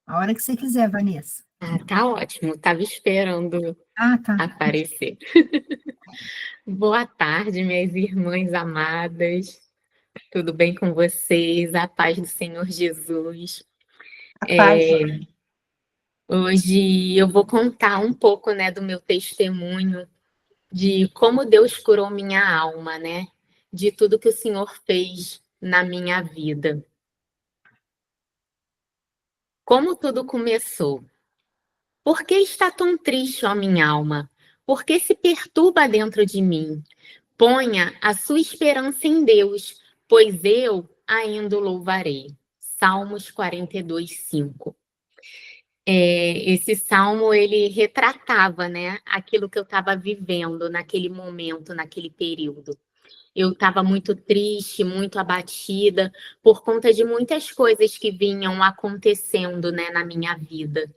A hora que você quiser, Vanessa. Ah, tá ótimo. Estava esperando Ah, tá. aparecer. Boa tarde, minhas irmãs amadas. Tudo bem com vocês? A paz do Senhor Jesus. A paz. Hoje eu vou contar um pouco, né, do meu testemunho de como Deus curou minha alma, né? De tudo que o Senhor fez na minha vida. Como tudo começou? Por que está tão triste, ó minha alma? Por que se perturba dentro de mim? Ponha a sua esperança em Deus, pois eu ainda o louvarei. Salmos 42, 5. Esse salmo, ele retratava, né, aquilo que eu estava vivendo naquele momento, naquele período. Eu estava muito triste, muito abatida, por conta de muitas coisas que vinham acontecendo, né, na minha vida.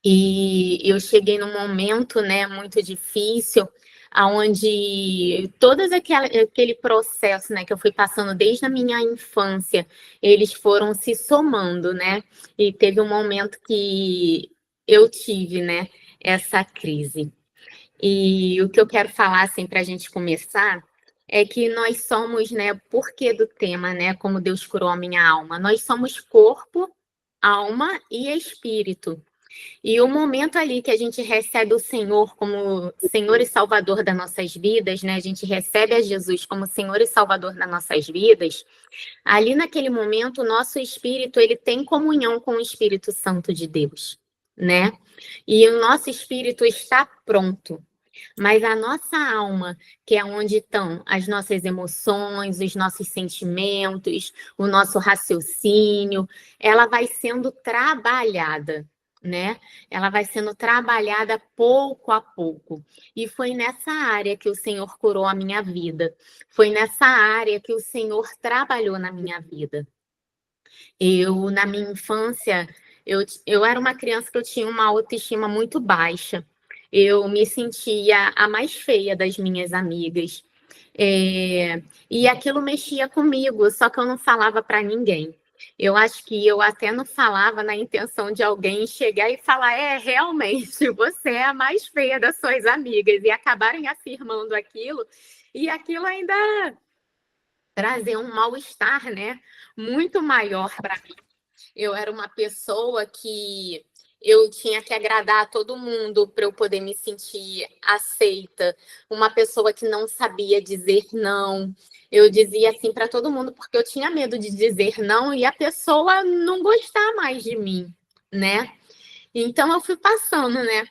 E eu cheguei num momento, né, muito difícil, aonde todos aquele processo, né, que eu fui passando desde a minha infância, eles foram se somando, né? E teve um momento que eu tive, né, essa crise. E o que eu quero falar, assim, para a gente começar, é que nós somos, né, porquê do tema, né, como Deus curou a minha alma. Nós somos corpo, alma e espírito. E o momento ali que a gente recebe o Senhor como Senhor e Salvador das nossas vidas, né? A gente recebe a Jesus como Senhor e Salvador das nossas vidas. Ali naquele momento, o nosso espírito, ele tem comunhão com o Espírito Santo de Deus, né? E o nosso espírito está pronto. Mas a nossa alma, que é onde estão as nossas emoções, os nossos sentimentos, o nosso raciocínio, ela vai sendo trabalhada, né? Ela vai sendo trabalhada pouco a pouco. E foi nessa área que o Senhor curou a minha vida. Foi nessa área que o Senhor trabalhou na minha vida. Eu, na minha infância, eu era uma criança que eu tinha uma autoestima muito baixa. Eu me sentia a mais feia das minhas amigas. E aquilo mexia comigo, só que eu não falava para ninguém. Eu acho que eu até não falava na intenção de alguém chegar e falar: realmente, você é a mais feia das suas amigas, e acabarem afirmando aquilo, e aquilo ainda trazer um mal-estar, né, muito maior para mim. Eu era uma pessoa que eu tinha que agradar a todo mundo para eu poder me sentir aceita. Uma pessoa que não sabia dizer não. Eu dizia assim para todo mundo porque eu tinha medo de dizer não e a pessoa não gostar mais de mim, né? Então eu fui passando, né,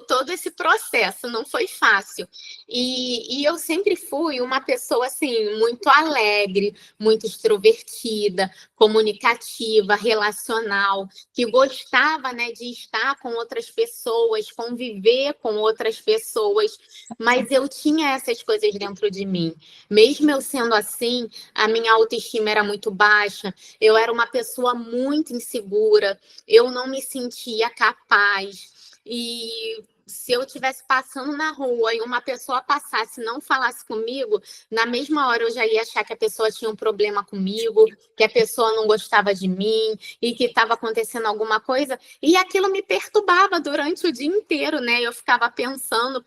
todo esse processo, não foi fácil. E eu sempre fui uma pessoa, assim, muito alegre, muito extrovertida, comunicativa, relacional, que gostava, né, de estar com outras pessoas, conviver com outras pessoas, mas eu tinha essas coisas dentro de mim. Mesmo eu sendo assim, a minha autoestima era muito baixa, eu era uma pessoa muito insegura, eu não me sentia capaz. E se eu estivesse passando na rua e uma pessoa passasse e não falasse comigo, na mesma hora eu já ia achar que a pessoa tinha um problema comigo, que a pessoa não gostava de mim e que estava acontecendo alguma coisa. E aquilo me perturbava durante o dia inteiro, né? Eu ficava pensando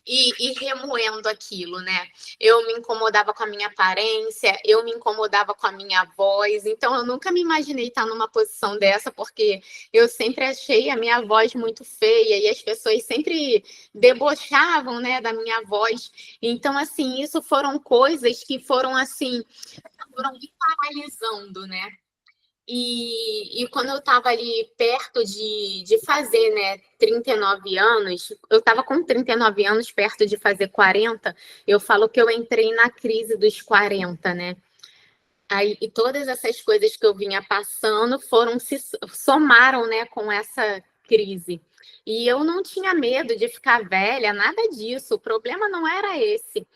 e remoendo aquilo, né? Eu me incomodava com a minha aparência, eu me incomodava com a minha voz, então eu nunca me imaginei estar numa posição dessa, porque eu sempre achei a minha voz muito feia e as pessoas sempre debochavam, né, da minha voz. Então, assim, isso foram coisas que foram assim, foram me paralisando, né? E quando eu estava ali perto de fazer, né, 39 anos, eu estava com 39 anos, perto de fazer 40, eu falo que eu entrei na crise dos 40, né? Aí, e todas essas coisas que eu vinha passando se somaram, né, com essa crise. E eu não tinha medo de ficar velha, nada disso. O problema não era esse.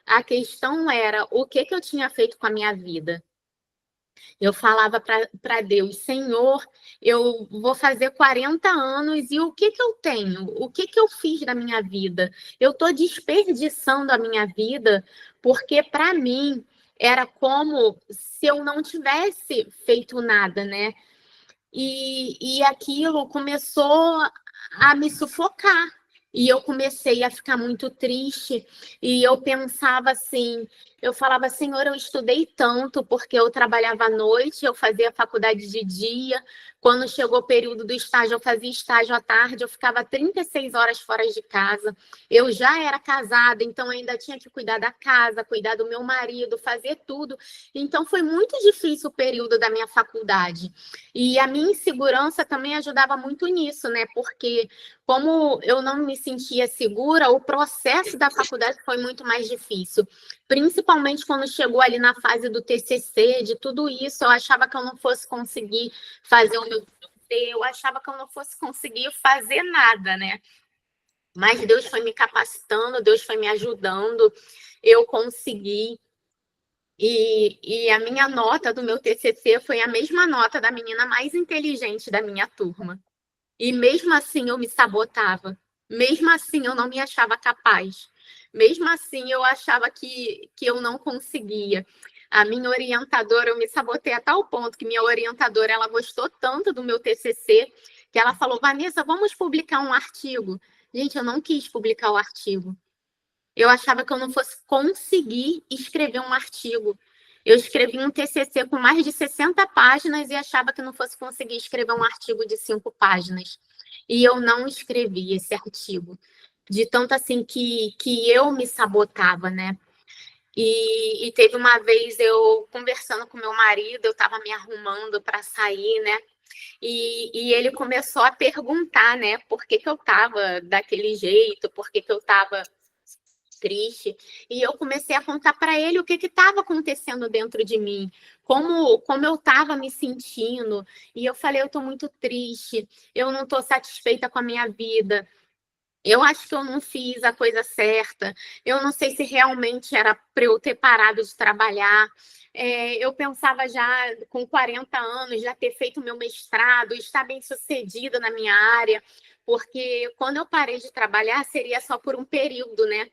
A questão era o que eu tinha feito com a minha vida. Eu falava para Deus, Senhor, eu vou fazer 40 anos e o que eu tenho? O que eu fiz da minha vida? Eu estou desperdiçando a minha vida porque, para mim, era como se eu não tivesse feito nada, né? E aquilo começou a me sufocar. E eu comecei a ficar muito triste. E eu pensava assim, eu falava, Senhor, eu estudei tanto porque eu trabalhava à noite, eu fazia faculdade de dia. Quando chegou o período do estágio, eu fazia estágio à tarde, eu ficava 36 horas fora de casa. Eu já era casada, então ainda tinha que cuidar da casa, cuidar do meu marido, fazer tudo. Então foi muito difícil o período da minha faculdade. E a minha insegurança também ajudava muito nisso, né? Porque como eu não me sentia segura, o processo da faculdade foi muito mais difícil. Principalmente quando chegou ali na fase do TCC, de tudo isso, eu achava que eu não fosse conseguir fazer o meu TCC, eu achava que eu não fosse conseguir fazer nada, né? Mas Deus foi me capacitando, Deus foi me ajudando, eu consegui. E a minha nota do meu TCC foi a mesma nota da menina mais inteligente da minha turma. E mesmo assim eu me sabotava. Mesmo assim eu não me achava capaz. Mesmo assim eu achava que eu não conseguia. A minha orientadora, eu me sabotei a tal ponto que minha orientadora, ela gostou tanto do meu TCC que ela falou, Vanessa, vamos publicar um artigo. Gente, eu não quis publicar o artigo. Eu achava que eu não fosse conseguir escrever um artigo. Eu escrevi um TCC com mais de 60 páginas e achava que não fosse conseguir escrever um artigo de 5 páginas. E eu não escrevi esse artigo. De tanto assim que eu me sabotava, né? E teve uma vez eu conversando com meu marido, eu estava me arrumando para sair, né? E ele começou a perguntar, né? Por que eu estava daquele jeito, por que eu estava triste, e eu comecei a contar para ele o que estava acontecendo dentro de mim, como eu estava me sentindo, e eu falei, eu estou muito triste, eu não estou satisfeita com a minha vida, eu acho que eu não fiz a coisa certa, eu não sei se realmente era para eu ter parado de trabalhar, eu pensava já com 40 anos, já ter feito meu mestrado, estar bem sucedida na minha área, porque quando eu parei de trabalhar seria só por um período, né?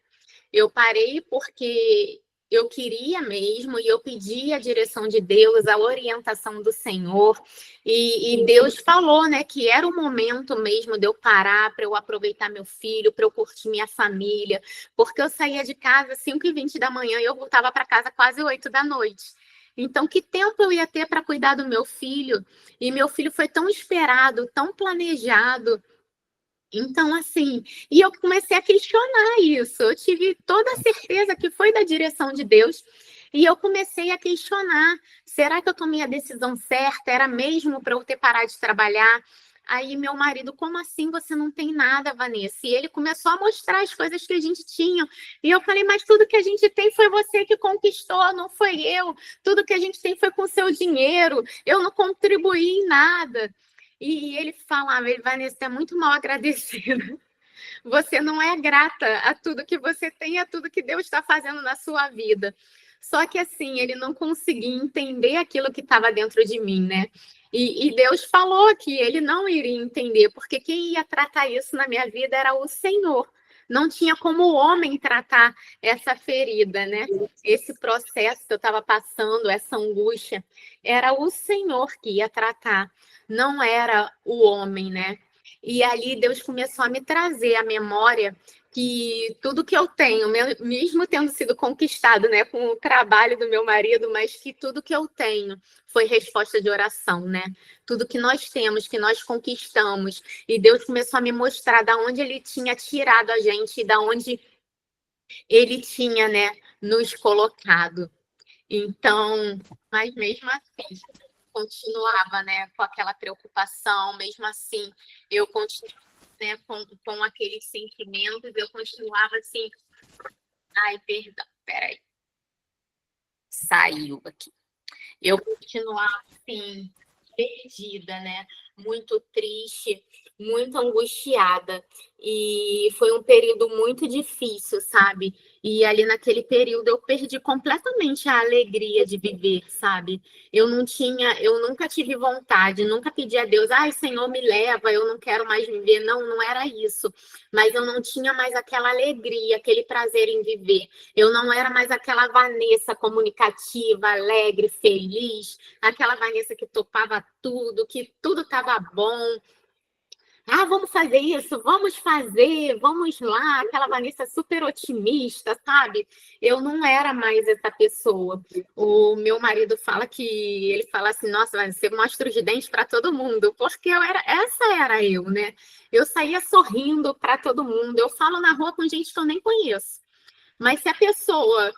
Eu parei porque eu queria mesmo e eu pedi a direção de Deus, a orientação do Senhor. E Deus falou, né, que era o momento mesmo de eu parar para eu aproveitar meu filho, para eu curtir minha família, porque eu saía de casa às 5h20 da manhã e eu voltava para casa quase 8 da noite. Então, que tempo eu ia ter para cuidar do meu filho? E meu filho foi tão esperado, tão planejado. Então, assim, e eu comecei a questionar isso. Eu tive toda a certeza que foi da direção de Deus. E eu comecei a questionar: será que eu tomei a decisão certa? Era mesmo para eu ter parado de trabalhar? Aí, meu marido, como assim você não tem nada, Vanessa? E ele começou a mostrar as coisas que a gente tinha. E eu falei: mas tudo que a gente tem foi você que conquistou, não foi eu. Tudo que a gente tem foi com seu dinheiro. Eu não contribuí em nada. E ele falava, Vanessa, é muito mal agradecida. Você não é grata a tudo que você tem, a tudo que Deus está fazendo na sua vida. Só que assim, ele não conseguia entender aquilo que estava dentro de mim, né? E Deus falou que ele não iria entender, porque quem ia tratar isso na minha vida era o Senhor. Não tinha como o homem tratar essa ferida, né? Esse processo que eu estava passando, essa angústia, era o Senhor que ia tratar, não era o homem, né? E ali Deus começou a me trazer à memória que tudo que eu tenho, mesmo tendo sido conquistado, né, com o trabalho do meu marido, mas que tudo que eu tenho foi resposta de oração, né? Tudo que nós temos, que nós conquistamos, e Deus começou a me mostrar da onde Ele tinha tirado a gente, da onde Ele tinha, né, nos colocado. Então, mas mesmo assim, continuava, né, com aquela preocupação, mesmo assim, eu continuava, né, com aqueles sentimentos, eu continuava assim, ai, perdão, peraí, saiu aqui. Eu continuava assim, perdida, né? muito triste, muito angustiada. E foi um período muito difícil, sabe? E ali naquele período eu perdi completamente a alegria de viver, sabe? Eu nunca tive vontade, nunca pedi a Deus, ai, Senhor, me leva, eu não quero mais viver. Não, não era isso. Mas eu não tinha mais aquela alegria, aquele prazer em viver. Eu não era mais aquela Vanessa comunicativa, alegre, feliz, aquela Vanessa que topava tudo, que tudo estava bom. Ah, vamos fazer isso, vamos fazer, vamos lá. Aquela Vanessa super otimista, sabe? Eu não era mais essa pessoa. O meu marido fala que ele fala assim: nossa, você mostra os dentes para todo mundo, porque essa era eu, né? Eu saía sorrindo para todo mundo. Eu falo na rua com gente que eu nem conheço. Mas se a pessoa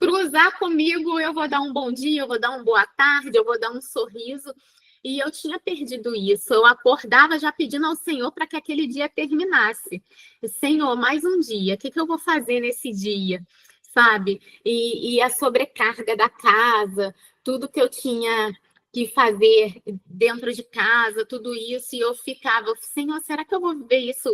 cruzar comigo, eu vou dar um bom dia, eu vou dar uma boa tarde, eu vou dar um sorriso. E eu tinha perdido isso. Eu acordava já pedindo ao Senhor para que aquele dia terminasse. Senhor, mais um dia, o que eu vou fazer nesse dia? Sabe? E a sobrecarga da casa, tudo que eu tinha que fazer dentro de casa, tudo isso, e eu ficava, Senhor, será que eu vou viver isso,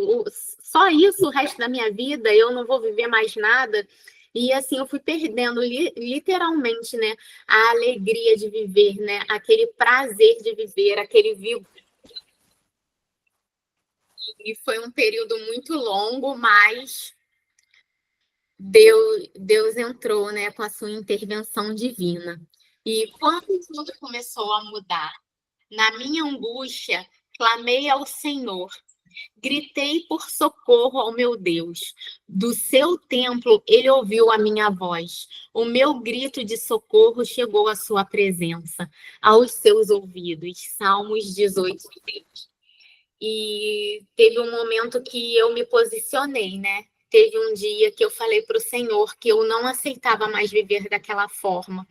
só isso o resto da minha vida? Eu não vou viver mais nada? E assim eu fui perdendo literalmente, né, a alegria de viver, né, aquele prazer de viver, aquele vivo. E foi um período muito longo, mas Deus entrou, né, com a sua intervenção divina. E quando tudo começou a mudar, na minha angústia, clamei ao Senhor. Gritei por socorro ao meu Deus. Do seu templo, ele ouviu a minha voz. O meu grito de socorro chegou à sua presença, aos seus ouvidos. Salmos 18. E teve um momento que eu me posicionei, né? Teve um dia que eu falei para o Senhor que eu não aceitava mais viver daquela forma,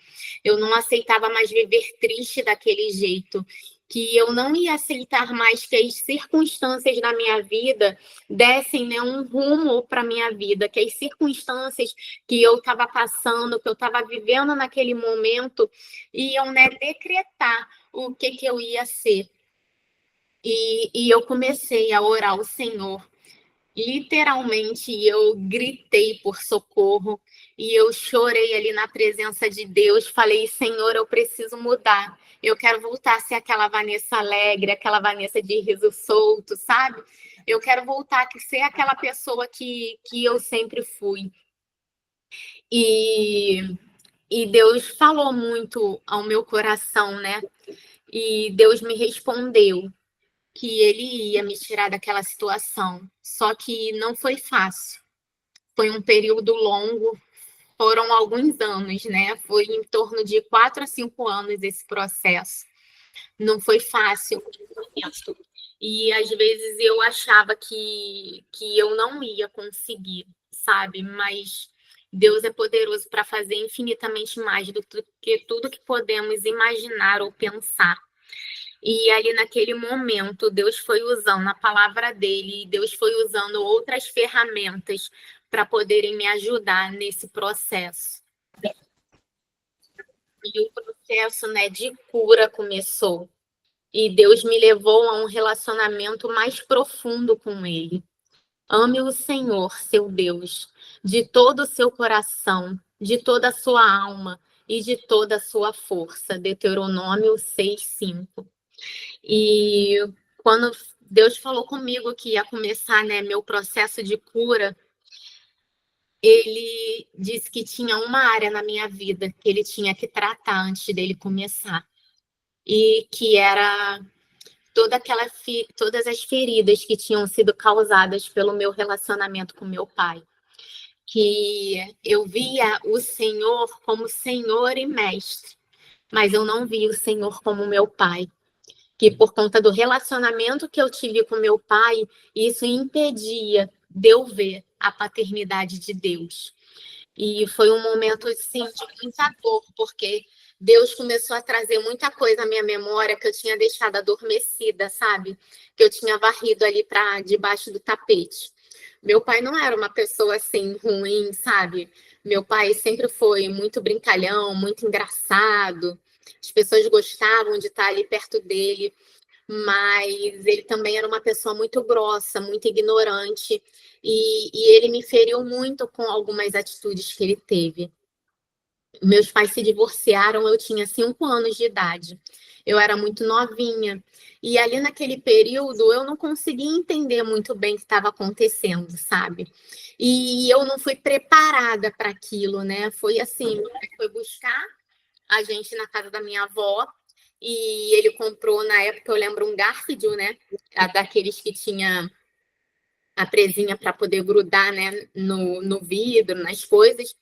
eu não aceitava mais viver triste daquele jeito, que eu não ia aceitar mais que as circunstâncias da minha vida dessem, né, um rumo para a minha vida, que as circunstâncias que eu estava passando, que eu estava vivendo naquele momento, iam, né, decretar o que eu ia ser. E eu comecei a orar ao Senhor. Literalmente, eu gritei por socorro e eu chorei ali na presença de Deus. Falei, Senhor, eu preciso mudar. Eu quero voltar a ser aquela Vanessa alegre, aquela Vanessa de riso solto, sabe? Eu quero voltar a ser aquela pessoa que eu sempre fui. E, e Deus falou muito ao meu coração, né? E Deus me respondeu que ele ia me tirar daquela situação. Só que não foi fácil. Foi um período longo, foram alguns anos, né? Foi em torno de 4 a 5 anos esse processo. Não foi fácil. E às vezes eu achava que eu não ia conseguir, sabe? Mas Deus é poderoso para fazer infinitamente mais do que tudo que podemos imaginar ou pensar. E ali naquele momento, Deus foi usando a palavra dele, Deus foi usando outras ferramentas para poderem me ajudar nesse processo. E o processo, né, de cura começou. E Deus me levou a um relacionamento mais profundo com ele. Ame o Senhor, seu Deus, de todo o seu coração, de toda a sua alma e de toda a sua força. Deuteronômio 6:5. E quando Deus falou comigo que ia começar, né, meu processo de cura, ele disse que tinha uma área na minha vida que ele tinha que tratar antes dele começar. E que era todas as feridas que tinham sido causadas pelo meu relacionamento com meu pai. Que eu via o Senhor como Senhor e Mestre, mas eu não via o Senhor como meu pai. Que por conta do relacionamento que eu tive com meu pai, isso impedia de eu ver a paternidade de Deus. E foi um momento, assim, de muita dor, porque Deus começou a trazer muita coisa à minha memória que eu tinha deixado adormecida, sabe? Que eu tinha varrido ali para debaixo do tapete. Meu pai não era uma pessoa, assim, ruim, sabe? Meu pai sempre foi muito brincalhão, muito engraçado. As pessoas gostavam de estar ali perto dele, mas ele também era uma pessoa muito grossa, muito ignorante, e ele me feriu muito com algumas atitudes que ele teve. Meus pais se divorciaram, eu tinha 5 anos de idade. Eu era muito novinha. E ali naquele período eu não conseguia entender muito bem o que estava acontecendo, sabe? E eu não fui preparada para aquilo, né? Foi assim, meu pai foi buscar a gente na casa da minha avó e ele comprou, na época, eu lembro, um Garfield, né? Daqueles que tinha a presinha para poder grudar, né, no vidro, nas coisas.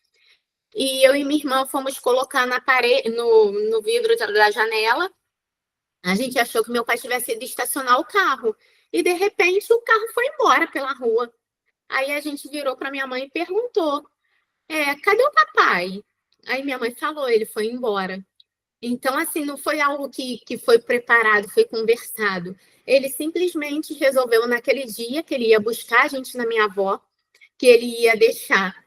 E eu e minha irmã fomos colocar na parede, no vidro da janela. A gente achou que meu pai tivesse ido estacionar o carro. E, de repente, o carro foi embora pela rua. Aí a gente virou para minha mãe e perguntou: cadê o papai? Aí minha mãe falou: ele foi embora. Então, assim, não foi algo que foi preparado, foi conversado. Ele simplesmente resolveu, naquele dia, que ele ia buscar a gente na minha avó, que ele ia deixar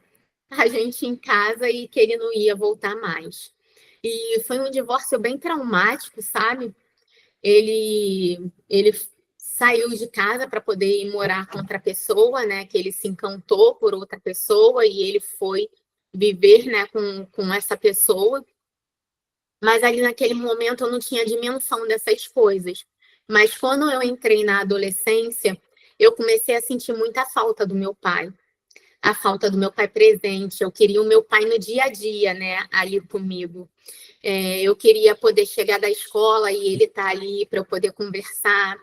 a gente em casa e que ele não ia voltar mais. E foi um divórcio bem traumático, sabe? Ele saiu de casa para poder ir morar com outra pessoa, né? Que ele se encantou por outra pessoa e ele foi viver, né, com essa pessoa. Mas ali naquele momento eu não tinha dimensão dessas coisas. Mas quando eu entrei na adolescência, eu comecei a sentir muita falta do meu pai. A falta do meu pai presente. Eu queria o meu pai no dia a dia, né, ali comigo. Eu queria poder chegar da escola e ele estar ali para eu poder conversar.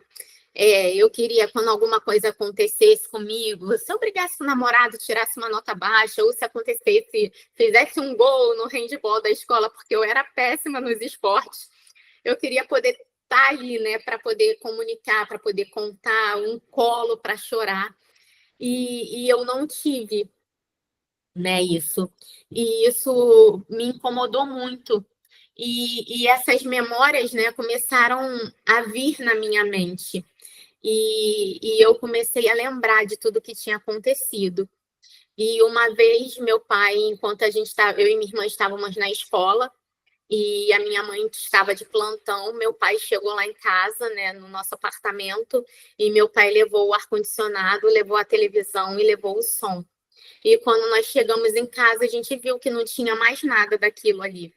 Eu queria, quando alguma coisa acontecesse comigo, se eu brigasse com o namorado, tirasse uma nota baixa, ou se acontecesse, fizesse um gol no handball da escola, porque eu era péssima nos esportes, eu queria poder estar ali, né, para poder comunicar, para poder contar, um colo para chorar. E eu não tive, né, isso. E isso me incomodou muito. E essas memórias, né, começaram a vir na minha mente. E eu comecei a lembrar de tudo que tinha acontecido. E uma vez, meu pai, enquanto eu e minha irmã estávamos na escola, e a minha mãe estava de plantão, meu pai chegou lá em casa, né, no nosso apartamento, e meu pai levou o ar-condicionado, levou a televisão e levou o som. E quando nós chegamos em casa, a gente viu que não tinha mais nada daquilo ali.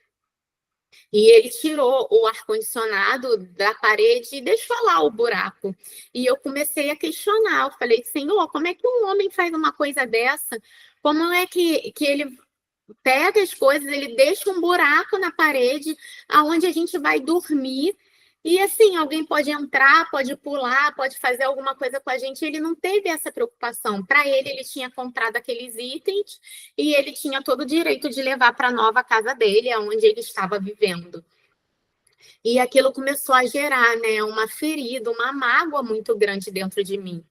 E ele tirou o ar-condicionado da parede e deixou lá o buraco. E eu comecei a questionar. Eu falei, Senhor, como é que um homem faz uma coisa dessa? Como é que ele pega as coisas, ele deixa um buraco na parede aonde a gente vai dormir? E assim, alguém pode entrar, pode pular, pode fazer alguma coisa com a gente. Ele não teve essa preocupação. Para ele tinha comprado aqueles itens e ele tinha todo o direito de levar para a nova casa dele, onde ele estava vivendo. E aquilo começou a gerar, né, uma ferida, uma mágoa muito grande dentro de mim.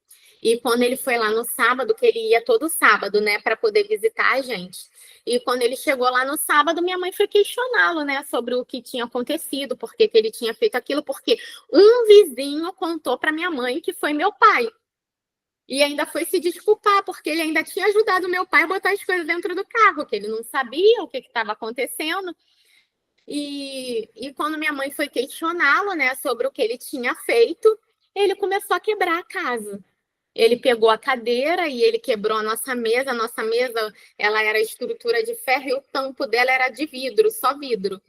E quando ele foi lá no sábado, que ele ia todo sábado, né, para poder visitar a gente. E quando ele chegou lá no sábado, minha mãe foi questioná-lo, né, sobre o que tinha acontecido, por que ele tinha feito aquilo, porque um vizinho contou para minha mãe que foi meu pai. E ainda foi se desculpar, porque ele ainda tinha ajudado meu pai a botar as coisas dentro do carro, que ele não sabia o que estava acontecendo. E quando minha mãe foi questioná-lo, né, sobre o que ele tinha feito, ele começou a quebrar a casa. Ele pegou a cadeira e ele quebrou a nossa mesa. A nossa mesa, ela era estrutura de ferro e o tampo dela era de vidro, só vidro.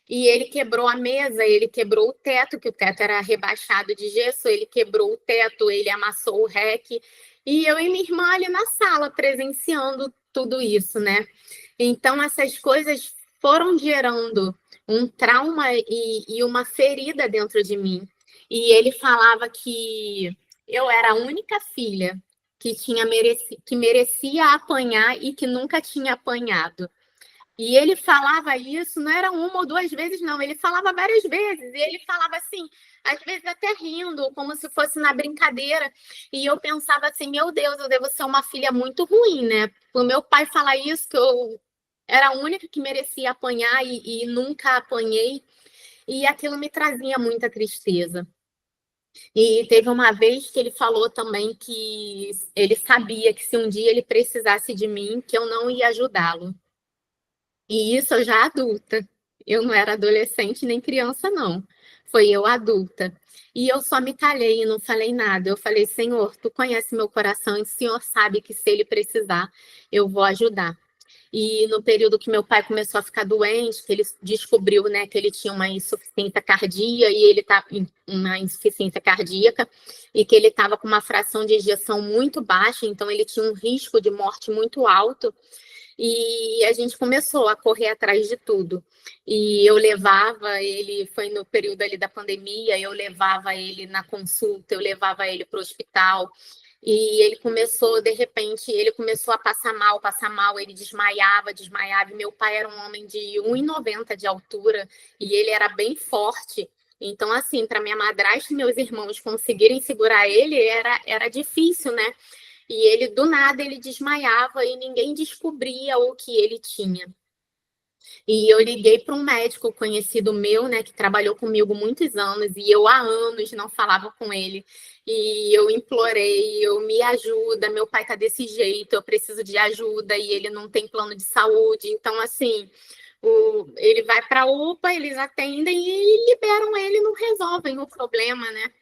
E ele quebrou a mesa, ele quebrou o teto, que o teto era rebaixado de gesso, ele quebrou o teto, ele amassou o reque. E eu e minha irmã ali na sala, presenciando tudo isso, né? Então, essas coisas foram gerando um trauma e uma ferida dentro de mim. E ele falava que eu era a única filha que merecia apanhar e que nunca tinha apanhado. E ele falava isso, não era uma ou duas vezes, não. Ele falava várias vezes. E ele falava assim, às vezes até rindo, como se fosse na brincadeira. E eu pensava assim, meu Deus, eu devo ser uma filha muito ruim, né? O meu pai falar isso, que eu era a única que merecia apanhar e nunca apanhei. E aquilo me trazia muita tristeza. E teve uma vez que ele falou também que ele sabia que se um dia ele precisasse de mim, que eu não ia ajudá-lo. E isso eu já adulta. Eu não era adolescente nem criança, não. foi eu adulta. E eu só me calei e não falei nada. Eu falei, Senhor, tu conhece meu coração e o Senhor sabe que se ele precisar, eu vou ajudar. E no período que meu pai começou a ficar doente, que ele descobriu, né, que ele tinha uma insuficiência cardíaca e ele tá uma insuficiência cardíaca e que ele estava com uma fração de ejeção muito baixa, então ele tinha um risco de morte muito alto. E a gente começou a correr atrás de tudo. E eu levava ele, foi no período ali da pandemia, eu levava ele na consulta, eu levava ele para o hospital. E ele começou, de repente, ele começou a passar mal, ele desmaiava, desmaiava. E meu pai era um homem de 1,90 de altura e ele era bem forte. Então, assim, para minha madrasta e meus irmãos conseguirem segurar ele, era difícil, né? E ele, do nada, ele desmaiava e ninguém descobria o que ele tinha. E eu liguei para um médico conhecido meu, né, que trabalhou comigo muitos anos, e eu há anos não falava com ele. E eu implorei, eu me ajuda, meu pai tá desse jeito, eu preciso de ajuda, e ele não tem plano de saúde. Então, assim, ele vai para a UPA, eles atendem e liberam ele, não resolvem o problema, né?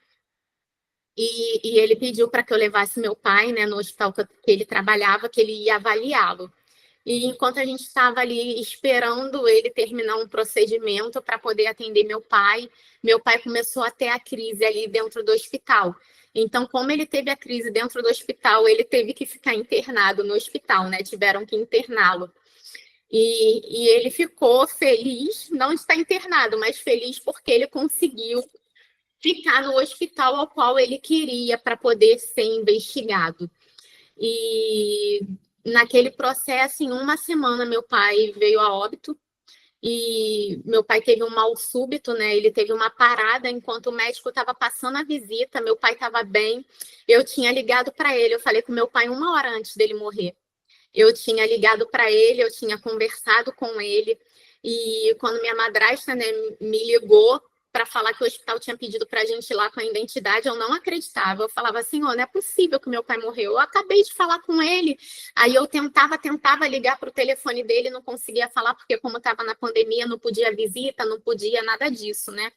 E ele pediu para que eu levasse meu pai, né, no hospital que ele trabalhava, que ele ia avaliá-lo. E enquanto a gente estava ali esperando ele terminar um procedimento para poder atender meu pai começou a ter a crise ali dentro do hospital. Então, como ele teve a crise dentro do hospital, ele teve que ficar internado no hospital, né? Tiveram que interná-lo. E ele ficou feliz, não de estar internado, mas feliz porque ele conseguiu ficar no hospital ao qual ele queria para poder ser investigado. E naquele processo, em uma semana, meu pai veio a óbito e meu pai teve um mal súbito, né? Ele teve uma parada enquanto o médico estava passando a visita, meu pai estava bem. Eu tinha ligado para ele, eu falei com meu pai uma hora antes dele morrer. Eu tinha ligado para ele, eu tinha conversado com ele, e quando minha madrasta, né, me ligou para falar que o hospital tinha pedido para a gente ir lá com a identidade, eu não acreditava. Eu falava assim, oh, não é possível que meu pai morreu. Eu acabei de falar com ele. Aí eu tentava ligar para o telefone dele, não conseguia falar, porque como estava na pandemia, não podia visita, não podia nada disso, né?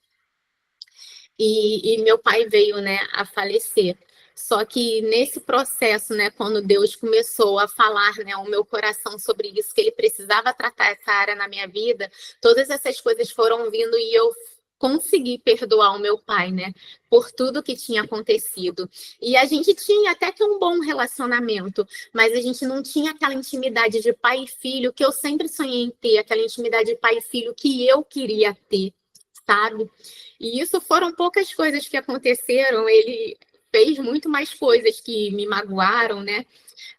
E meu pai veio, né, a falecer. Só que nesse processo, né, quando Deus começou a falar, né, ao meu coração sobre isso, que ele precisava tratar essa área na minha vida, todas essas coisas foram vindo e eu consegui perdoar o meu pai, né, por tudo que tinha acontecido. E a gente tinha até que um bom relacionamento, mas a gente não tinha aquela intimidade de pai e filho que eu sempre sonhei em ter, aquela intimidade de pai e filho que eu queria ter, sabe? E isso foram poucas coisas que aconteceram. Ele fez muito mais coisas que me magoaram, né?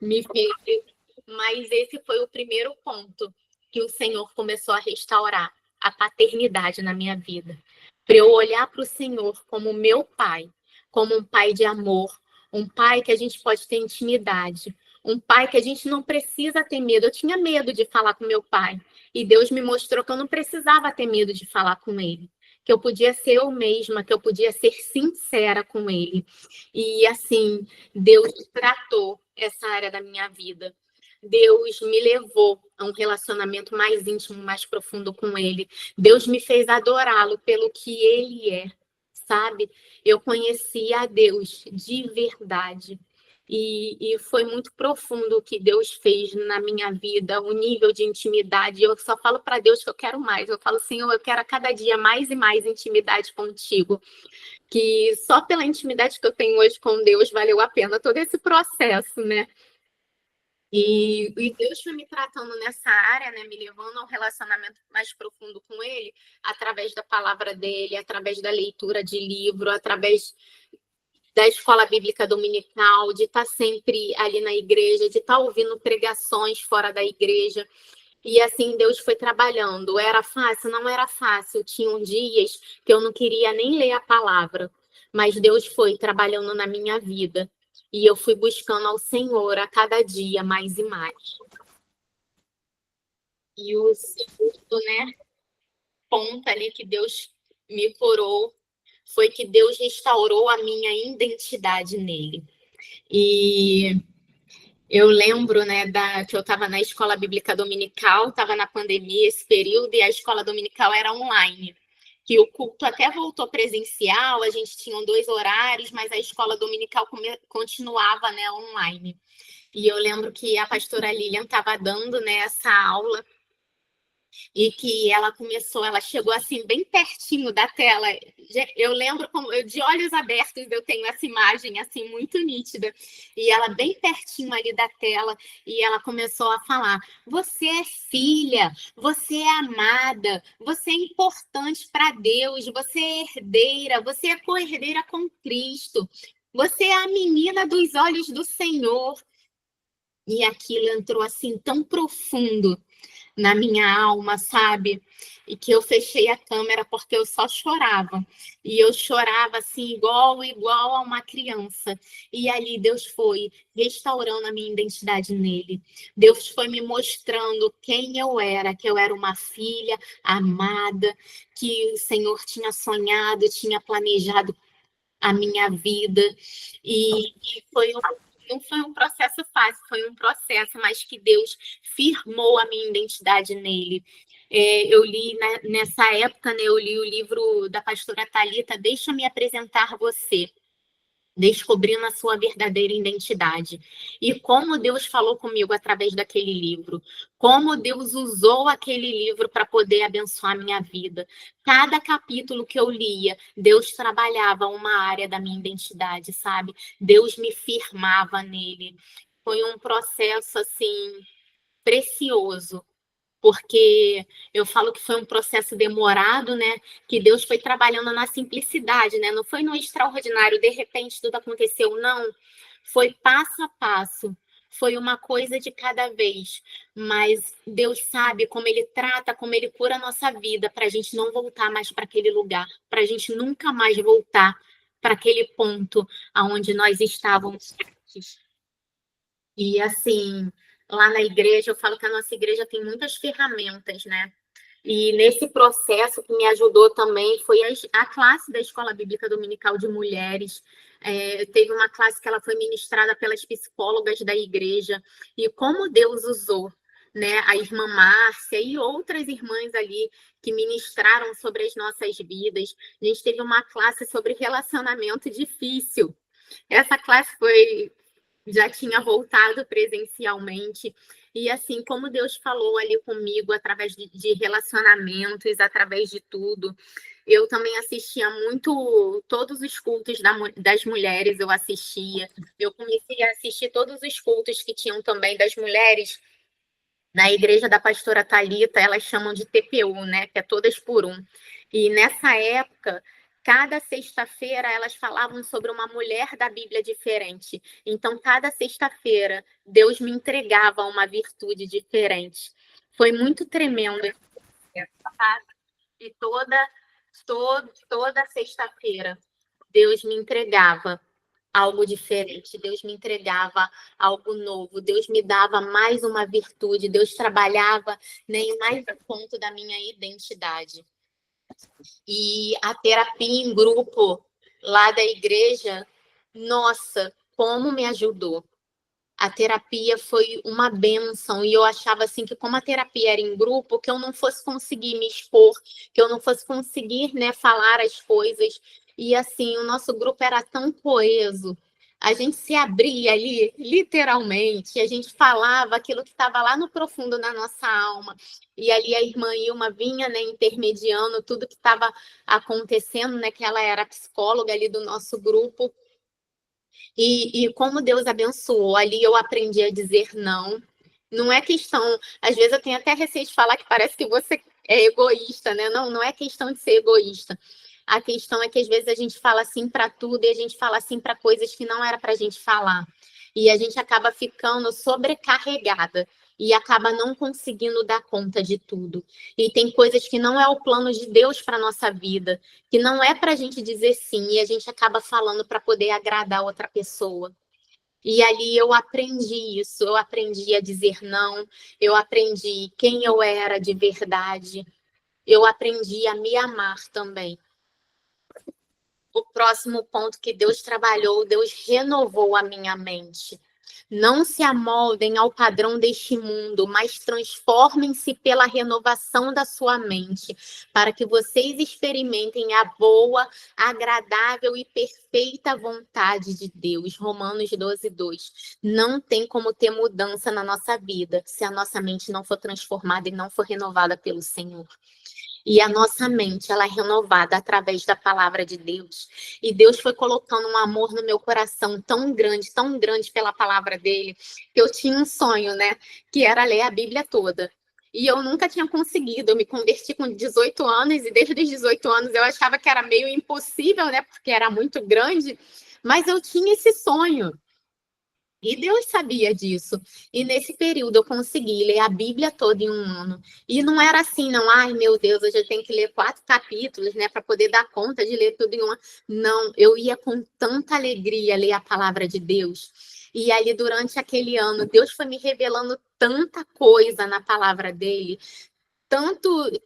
Me fez... Mas esse foi o primeiro ponto que o Senhor começou a restaurar a paternidade na minha vida. Para eu olhar para o Senhor como meu pai, como um pai de amor, um pai que a gente pode ter intimidade, um pai que a gente não precisa ter medo. Eu tinha medo de falar com meu pai, e Deus me mostrou que eu não precisava ter medo de falar com ele, que eu podia ser eu mesma, que eu podia ser sincera com ele. E assim, Deus tratou essa área da minha vida. Deus me levou a um relacionamento mais íntimo, mais profundo com ele. Deus me fez adorá-lo pelo que ele é, sabe? Eu conheci a Deus de verdade. E foi muito profundo o que Deus fez na minha vida, o nível de intimidade. Eu só falo para Deus que eu quero mais. Eu falo, Senhor, eu quero a cada dia mais e mais intimidade contigo. Que só pela intimidade que eu tenho hoje com Deus valeu a pena todo esse processo, né? E Deus foi me tratando nessa área, né, me levando a um relacionamento mais profundo com Ele, através da palavra dele, através da leitura de livro, através da escola bíblica dominical, de estar sempre ali na igreja, de estar ouvindo pregações fora da igreja. E assim Deus foi trabalhando. Era fácil? Não era fácil. Tinham dias que eu não queria nem ler a palavra, mas Deus foi trabalhando na minha vida. E eu fui buscando ao Senhor a cada dia mais e mais. E o segundo, né, ponto ali que Deus me curou foi que Deus restaurou a minha identidade nele. E eu lembro, né, que eu estava na escola bíblica dominical, estava na pandemia esse período, e a escola dominical era online. que o culto até voltou presencial, a gente tinha 2 horários, mas a escola dominical continuava, né, online. E eu lembro que a pastora Lilian estava dando, né, essa aula, e que ela chegou assim bem pertinho da tela. Eu lembro como de olhos abertos eu tenho essa imagem assim muito nítida. E ela bem pertinho ali da tela e ela começou a falar: "Você é filha, você é amada, você é importante para Deus, você é herdeira, você é co-herdeira com Cristo. Você é a menina dos olhos do Senhor." E aquilo entrou assim tão profundo na minha alma, sabe? E que eu fechei a câmera porque eu só chorava. E eu chorava assim, igual a uma criança. E ali Deus foi restaurando a minha identidade nele. Deus foi me mostrando quem eu era, que eu era uma filha amada, que o Senhor tinha sonhado, tinha planejado a minha vida. E não foi um processo fácil, foi um processo, mas que Deus firmou a minha identidade nele. Eu li nessa época, né, eu li o livro da pastora Thalita, Deixa-me Apresentar Você, descobrindo a sua verdadeira identidade. E como Deus falou comigo através daquele livro, como Deus usou aquele livro para poder abençoar a minha vida. Cada capítulo que eu lia, Deus trabalhava uma área da minha identidade, sabe? Deus me firmava nele. Foi um processo assim precioso, porque eu falo que foi um processo demorado, né? Que Deus foi trabalhando na simplicidade, né? Não foi no extraordinário, de repente tudo aconteceu, não. Foi passo a passo, foi uma coisa de cada vez. Mas Deus sabe como Ele trata, como Ele cura a nossa vida, para a gente não voltar mais para aquele lugar, para a gente nunca mais voltar para aquele ponto aonde nós estávamos antes. E assim, lá na igreja, eu falo que a nossa igreja tem muitas ferramentas, né? E nesse processo que me ajudou também foi a classe da Escola Bíblica Dominical de Mulheres. Teve uma classe que ela foi ministrada pelas psicólogas da igreja. E como Deus usou, né, a irmã Márcia e outras irmãs ali que ministraram sobre as nossas vidas. A gente teve uma classe sobre relacionamento difícil. Essa classe já tinha voltado presencialmente. E assim, como Deus falou ali comigo, através de relacionamentos, através de tudo, eu também assistia muito todos os cultos das mulheres, eu assistia. Eu comecei a assistir todos os cultos que tinham também das mulheres na igreja da pastora Thalita, elas chamam de TPU, né? Que é todas por um. E nessa época, cada sexta-feira elas falavam sobre uma mulher da Bíblia diferente. Então, cada sexta-feira, Deus me entregava uma virtude diferente. Foi muito tremendo, sabe? E toda sexta-feira, Deus me entregava algo diferente, Deus me entregava algo novo, Deus me dava mais uma virtude, Deus trabalhava, né, em mais um ponto da minha identidade. E a terapia em grupo lá da igreja, nossa, como me ajudou. A terapia foi uma bênção e eu achava assim que como a terapia era em grupo, que eu não fosse conseguir me expor, que eu não fosse conseguir, né, falar as coisas. E assim, o nosso grupo era tão coeso. A gente se abria ali, literalmente, e a gente falava aquilo que estava lá no profundo da nossa alma. E ali a irmã Ilma vinha, né, intermediando tudo que estava acontecendo, né, que ela era psicóloga ali do nosso grupo. E como Deus abençoou, ali eu aprendi a dizer não. Não é questão, às vezes eu tenho até receio de falar que parece que você é egoísta, né? Não, não é questão de ser egoísta. A questão é que às vezes a gente fala sim para tudo e a gente fala sim para coisas que não era para a gente falar. E a gente acaba ficando sobrecarregada e acaba não conseguindo dar conta de tudo. E tem coisas que não é o plano de Deus para nossa vida, que não é para a gente dizer sim e a gente acaba falando para poder agradar outra pessoa. E ali eu aprendi isso, eu aprendi a dizer não, eu aprendi quem eu era de verdade, eu aprendi a me amar também. O próximo ponto que Deus trabalhou, Deus renovou a minha mente. Não se amoldem ao padrão deste mundo, mas transformem-se pela renovação da sua mente, para que vocês experimentem a boa, agradável e perfeita vontade de Deus. Romanos 12, 2. Não tem como ter mudança na nossa vida se a nossa mente não for transformada e não for renovada pelo Senhor. E a nossa mente, ela é renovada através da palavra de Deus. E Deus foi colocando um amor no meu coração tão grande pela palavra dele, que eu tinha um sonho, né? Que era ler a Bíblia toda. E eu nunca tinha conseguido. Eu me converti com 18 anos, e desde os 18 anos eu achava que era meio impossível, né? Porque era muito grande. Mas eu tinha esse sonho. E Deus sabia disso. E nesse período eu consegui ler a Bíblia toda em um ano. E não era assim, não. Ai, meu Deus, eu já tenho que ler 4 capítulos, né, para poder dar conta de ler tudo em um ano. Não, eu ia com tanta alegria ler a palavra de Deus. E ali, durante aquele ano, Deus foi me revelando tanta coisa na palavra dele,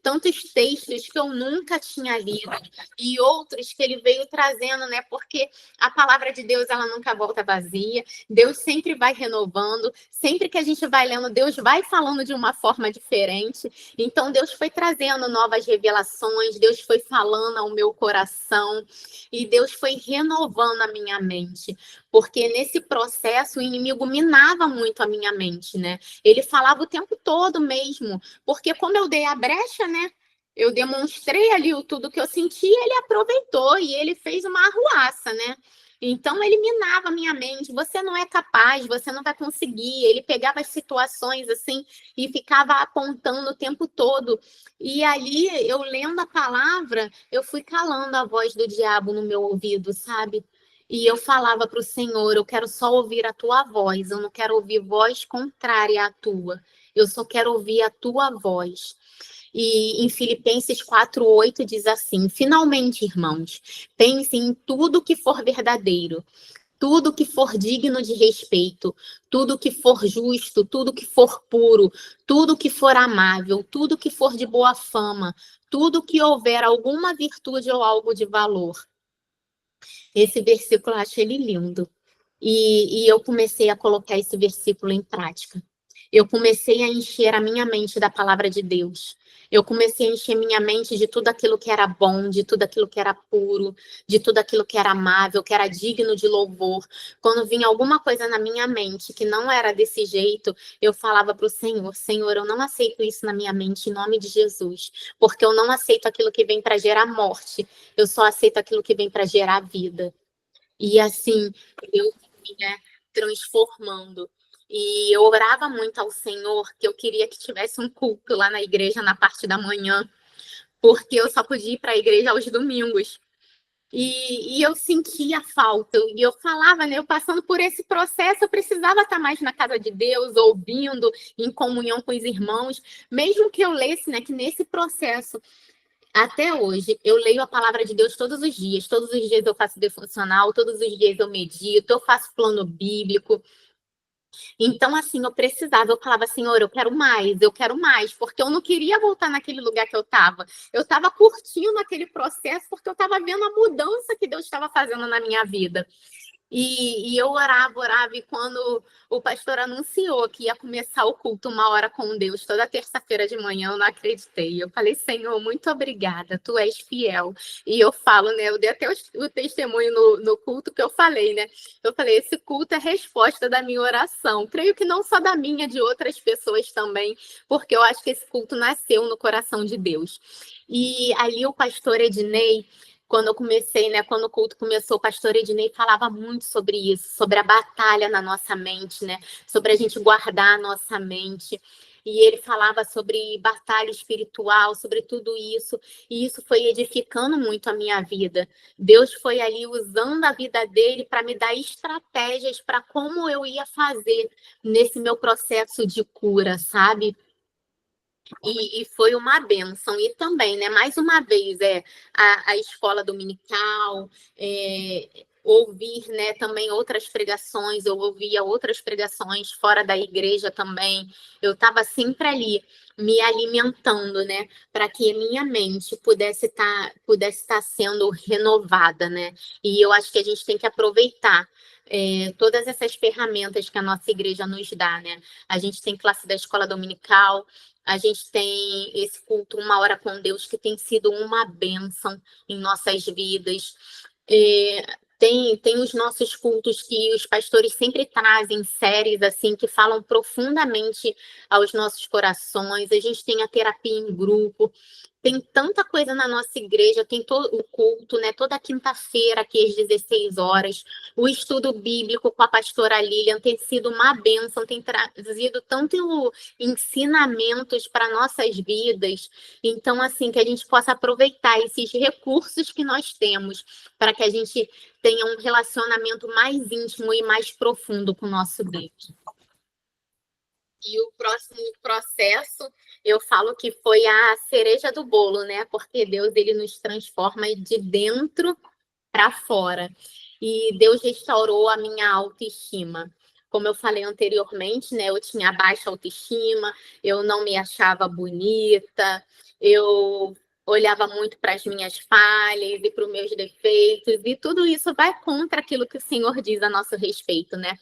tantos textos que eu nunca tinha lido e outros que ele veio trazendo, né? Porque a palavra de Deus, ela nunca volta vazia. Deus sempre vai renovando. Sempre que a gente vai lendo, Deus vai falando de uma forma diferente. Então, Deus foi trazendo novas revelações. Deus foi falando ao meu coração. E Deus foi renovando a minha mente. Porque nesse processo, o inimigo minava muito a minha mente, né? Ele falava o tempo todo mesmo. Porque como eu dei a brecha, né? Eu demonstrei ali tudo que eu senti, ele aproveitou e ele fez uma arruaça, né? Então ele minava a minha mente, você não é capaz, você não vai conseguir. Ele pegava as situações assim e ficava apontando o tempo todo. E ali, eu lendo a palavra, eu fui calando a voz do diabo no meu ouvido, sabe? E eu falava para o Senhor, eu quero só ouvir a tua voz, eu não quero ouvir voz contrária à tua. Eu só quero ouvir a tua voz. E em Filipenses 4:8 diz assim: finalmente, irmãos, pensem em tudo que for verdadeiro, tudo que for digno de respeito, tudo que for justo, tudo que for puro, tudo que for amável, tudo que for de boa fama, tudo que houver alguma virtude ou algo de valor. Esse versículo eu acho ele lindo. E eu comecei a colocar esse versículo em prática. Eu comecei a encher a minha mente da palavra de Deus. Eu comecei a encher minha mente de tudo aquilo que era bom, de tudo aquilo que era puro, de tudo aquilo que era amável, que era digno de louvor. Quando vinha alguma coisa na minha mente que não era desse jeito, eu falava para o Senhor: Senhor, eu não aceito isso na minha mente, em nome de Jesus, porque eu não aceito aquilo que vem para gerar morte, eu só aceito aquilo que vem para gerar vida. E assim, eu ia transformando. E eu orava muito ao Senhor que eu queria que tivesse um culto lá na igreja na parte da manhã, porque eu só podia ir para a igreja aos domingos. E eu sentia falta, e eu falava, né? Eu passando por esse processo, eu precisava estar mais na casa de Deus, ouvindo, em comunhão com os irmãos, mesmo que eu lesse, né? Que nesse processo até hoje, eu leio a palavra de Deus todos os dias eu faço devocional, todos os dias eu medito, eu faço plano bíblico. Então, assim, eu falava, Senhor, eu quero mais, porque eu não queria voltar naquele lugar que eu estava. Eu estava curtindo aquele processo, porque eu estava vendo a mudança que Deus estava fazendo na minha vida. E eu orava, e quando o pastor anunciou que ia começar o culto 1 hora com Deus, toda terça-feira de manhã, eu não acreditei. Eu falei, Senhor, muito obrigada, tu és fiel. E eu falo, né, eu dei até o testemunho no culto que eu falei, né? Eu falei, esse culto é resposta da minha oração. Creio que não só da minha, de outras pessoas também, porque eu acho que esse culto nasceu no coração de Deus. E ali o pastor Ednei, quando eu comecei, né, quando o culto começou, o pastor Ednei falava muito sobre isso, sobre a batalha na nossa mente, né, sobre a gente guardar a nossa mente. E ele falava sobre batalha espiritual, sobre tudo isso, e isso foi edificando muito a minha vida. Deus foi ali usando a vida dele para me dar estratégias para como eu ia fazer nesse meu processo de cura, sabe? E foi uma bênção. E também, né, mais uma vez, a escola dominical, ouvir, né, também outras pregações, eu ouvia outras pregações fora da igreja também. Eu estava sempre ali, me alimentando, né, para que a minha mente pudesse estar sendo renovada, né? E eu acho que a gente tem que aproveitar todas essas ferramentas que a nossa igreja nos dá, né? A gente tem classe da escola dominical, a gente tem esse culto Uma Hora com Deus, que tem sido uma bênção em nossas vidas. Tem os nossos cultos que os pastores sempre trazem séries assim que falam profundamente aos nossos corações. A gente tem a terapia em grupo. Tem tanta coisa na nossa igreja, tem todo o culto, né? Toda quinta-feira, aqui às 16 horas. O estudo bíblico com a pastora Lilian tem sido uma bênção, tem trazido tanto ensinamentos para nossas vidas. Então, assim, que a gente possa aproveitar esses recursos que nós temos para que a gente tenha um relacionamento mais íntimo e mais profundo com o nosso Deus. E o próximo processo, eu falo que foi a cereja do bolo, né? Porque Deus, ele nos transforma de dentro para fora. E Deus restaurou a minha autoestima. Como eu falei anteriormente, né? Eu tinha baixa autoestima, eu não me achava bonita, eu olhava muito para as minhas falhas e para os meus defeitos, e tudo isso vai contra aquilo que o Senhor diz a nosso respeito, né?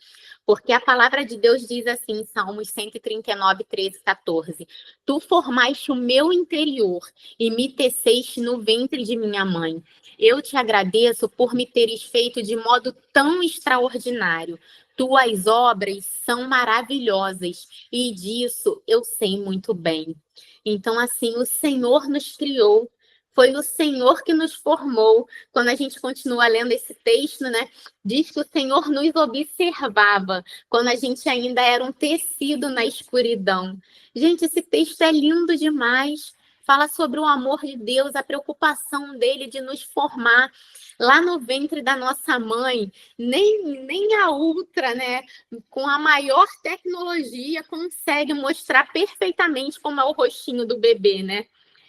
Porque a palavra de Deus diz assim, em Salmos 139, 13, 14: Tu formaste o meu interior e me teceste no ventre de minha mãe. Eu te agradeço por me teres feito de modo tão extraordinário. Tuas obras são maravilhosas e disso eu sei muito bem. Então, assim, o Senhor nos criou. Foi o Senhor que nos formou. Quando a gente continua lendo esse texto, né? Diz que o Senhor nos observava quando a gente ainda era um tecido na escuridão. Gente, esse texto é lindo demais. Fala sobre o amor de Deus, a preocupação dele de nos formar lá no ventre da nossa mãe. Nem a Ultra, né, com a maior tecnologia, consegue mostrar perfeitamente como é o rostinho do bebê, né?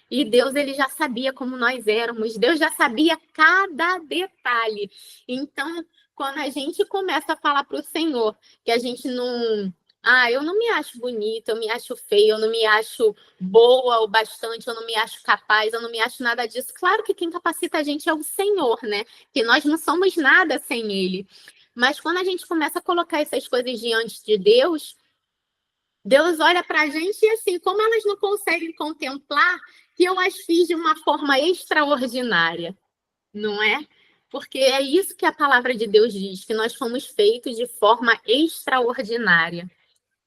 E Deus, ele já sabia como nós éramos. Deus já sabia cada detalhe. Então, quando a gente começa a falar para o Senhor que a gente não... eu não me acho bonita, eu me acho feia, eu não me acho boa o bastante, eu não me acho capaz, eu não me acho nada disso. Claro que quem capacita a gente é o Senhor, né? Que nós não somos nada sem Ele. Mas quando a gente começa a colocar essas coisas diante de Deus, Deus olha para a gente e assim, como elas não conseguem contemplar que eu as fiz de uma forma extraordinária, não é? Porque é isso que a palavra de Deus diz, que nós fomos feitos de forma extraordinária.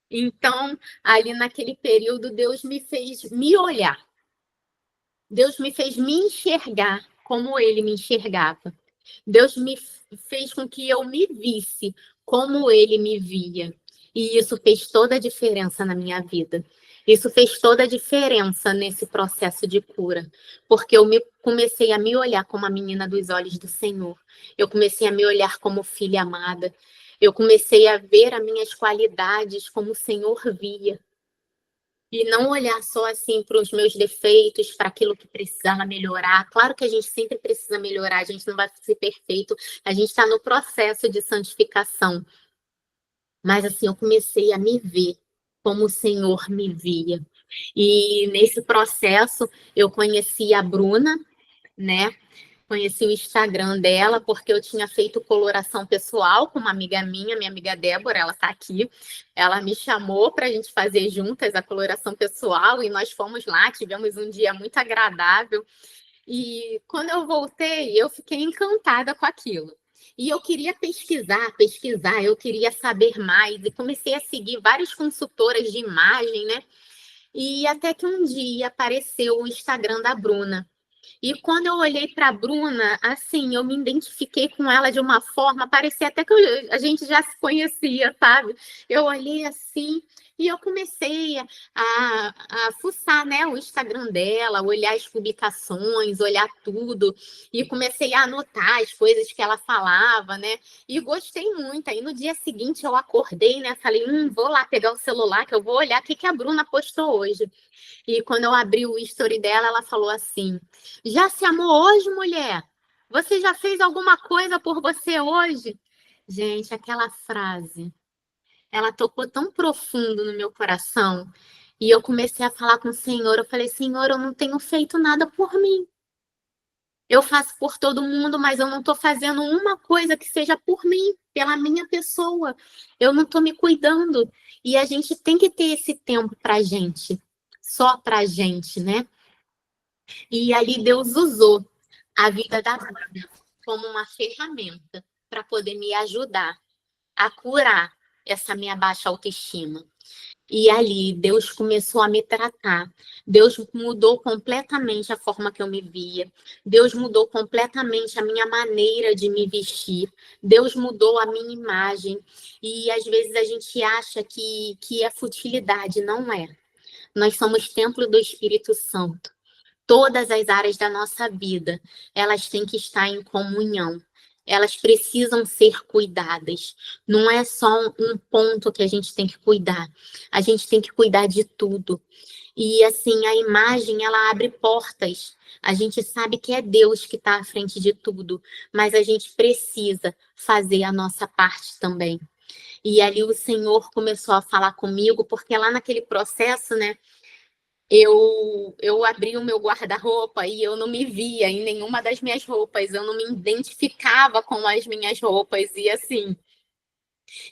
Então, ali naquele período, Deus me fez me olhar. Deus me fez me enxergar como Ele me enxergava. Deus me fez com que eu me visse como Ele me via. E isso fez toda a diferença na minha vida. Isso fez toda a diferença nesse processo de cura. Porque comecei a me olhar como a menina dos olhos do Senhor. Eu comecei a me olhar como filha amada. Eu comecei a ver as minhas qualidades como o Senhor via. E não olhar só assim para os meus defeitos, para aquilo que precisava melhorar. Claro que a gente sempre precisa melhorar, a gente não vai ser perfeito, a gente está no processo de santificação. Mas assim, eu comecei a me ver como o Senhor me via. E nesse processo eu conheci a Bruna, né? Conheci o Instagram dela porque eu tinha feito coloração pessoal com uma amiga minha amiga Débora, ela está aqui. Ela me chamou para a gente fazer juntas a coloração pessoal e nós fomos lá, tivemos um dia muito agradável. E quando eu voltei, eu fiquei encantada com aquilo. E eu queria pesquisar, eu queria saber mais e comecei a seguir várias consultoras de imagem, né? E até que um dia apareceu o Instagram da Bruna. E quando eu olhei para a Bruna, assim, eu me identifiquei com ela de uma forma, parecia até que a gente já se conhecia, sabe? Eu olhei assim e eu comecei a fuçar, né, o Instagram dela, olhar as publicações, olhar tudo, e comecei a anotar as coisas que ela falava, né? E gostei muito. Aí no dia seguinte eu acordei, né? Falei, vou lá pegar o celular que eu vou olhar o que a Bruna postou hoje. E quando eu abri o story dela, ela falou assim: Já se amou hoje, mulher? Você já fez alguma coisa por você hoje? Gente, aquela frase, ela tocou tão profundo no meu coração. E eu comecei a falar com o Senhor. Eu falei, Senhor, eu não tenho feito nada por mim. Eu faço por todo mundo, mas eu não estou fazendo uma coisa que seja por mim, pela minha pessoa. Eu não estou me cuidando. E a gente tem que ter esse tempo para a gente, só para a gente, né? E ali Deus usou a vida da Bruna como uma ferramenta para poder me ajudar a curar essa minha baixa autoestima. E ali Deus começou a me tratar. Deus mudou completamente a forma que eu me via. Deus mudou completamente a minha maneira de me vestir. Deus mudou a minha imagem. E às vezes a gente acha que é futilidade, não é. Nós somos templo do Espírito Santo. Todas as áreas da nossa vida, elas têm que estar em comunhão. Elas precisam ser cuidadas. Não é só um ponto que a gente tem que cuidar. A gente tem que cuidar de tudo. E assim, a imagem, ela abre portas. A gente sabe que é Deus que está à frente de tudo, mas a gente precisa fazer a nossa parte também. E ali o Senhor começou a falar comigo, porque lá naquele processo, né, eu abri o meu guarda-roupa e eu não me via em nenhuma das minhas roupas, eu não me identificava com as minhas roupas, e assim,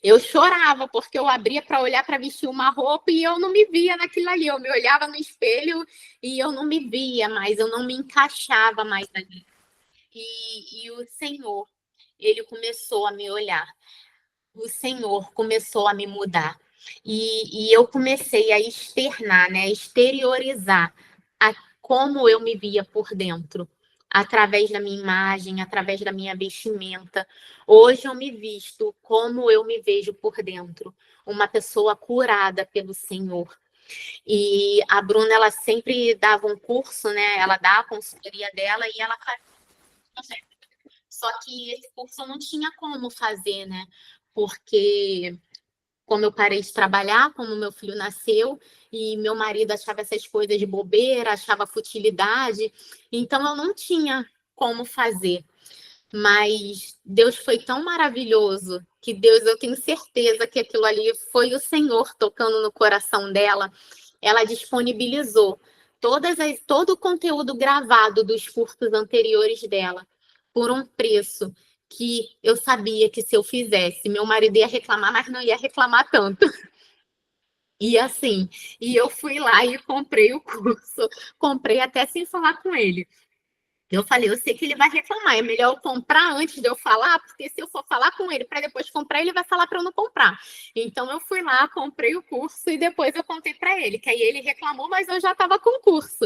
eu chorava porque eu abria para olhar para vestir uma roupa e eu não me via naquilo ali, eu me olhava no espelho e eu não me via mais, eu não me encaixava mais ali. E o Senhor, ele começou a me olhar, o Senhor começou a me mudar. E eu comecei a externar, né, a exteriorizar como eu me via por dentro, através da minha imagem, através da minha vestimenta. Hoje eu me visto como eu me vejo por dentro, uma pessoa curada pelo Senhor. E a Bruna, ela sempre dava um curso, né? Ela dá a consultoria dela e ela faz. Só que esse curso eu não tinha como fazer, né? Porque como eu parei de trabalhar, como meu filho nasceu, e meu marido achava essas coisas de bobeira, achava futilidade, então eu não tinha como fazer. Mas Deus foi tão maravilhoso que Deus, eu tenho certeza que aquilo ali foi o Senhor tocando no coração dela. Ela disponibilizou todo o conteúdo gravado dos cursos anteriores dela por um preço que eu sabia que se eu fizesse, meu marido ia reclamar, mas não ia reclamar tanto. E assim, e eu fui lá e comprei o curso, comprei até sem falar com ele. Eu falei, eu sei que ele vai reclamar, é melhor eu comprar antes de eu falar, porque se eu for falar com ele para depois comprar, ele vai falar para eu não comprar. Então eu fui lá, comprei o curso e depois eu contei para ele, que aí ele reclamou, mas eu já estava com o curso.